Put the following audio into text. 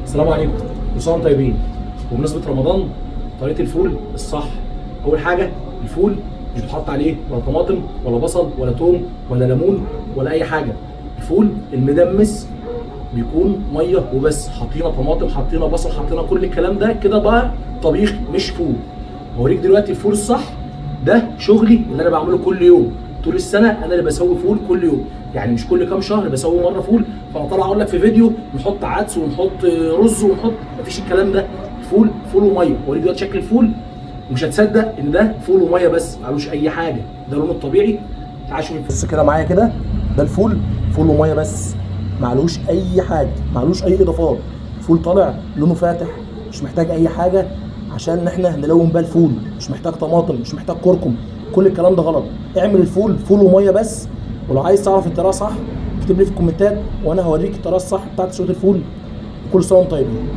السلام عليكم، كل سنه وانتم طيبين. بمناسبه رمضان، طريقه الفول الصح. اول حاجه، الفول مش بتحط عليه ولا طماطم ولا بصل ولا توم ولا ليمون ولا اي حاجه. الفول المدمس بيكون ميه وبس، حاطينه طماطم، حاطينه بصل، حاطينه كل الكلام ده، كده بقى طبيخ مش فول. هوريك دلوقتي الفول الصح. ده شغلي اللي انا بعمله كل يوم طول السنه، انا اللي بسوي فول كل يوم، يعني مش كل كام شهر بسوي مره فول. فانا طالع اقول لك في فيديو نحط عدس ونحط رز ونحط، مفيش الكلام ده. الفول فول وميه. هوريك دلوقتي شكل الفول ومش هتصدق ان ده فول وميه بس، معلوش اي حاجه، ده لونه الطبيعي. تعال شوف بص كده معايا كده، ده الفول فول وميه بس، معلوش اي حاجه، معلوش اي اضافات. الفول طالع لونه فاتح، مش محتاج اي حاجه عشان احنا نلون بقى الفول، مش محتاج طماطم، مش محتاج كركم، كل الكلام ده غلط. اعمل الفول فول وميه بس. ولو عايز تعرف الطريقه صح اكتب لي في الكومنتات وانا هوريك الطريقه الصح بتاعت تسويه الفول. كل سنه وانتم طيبين.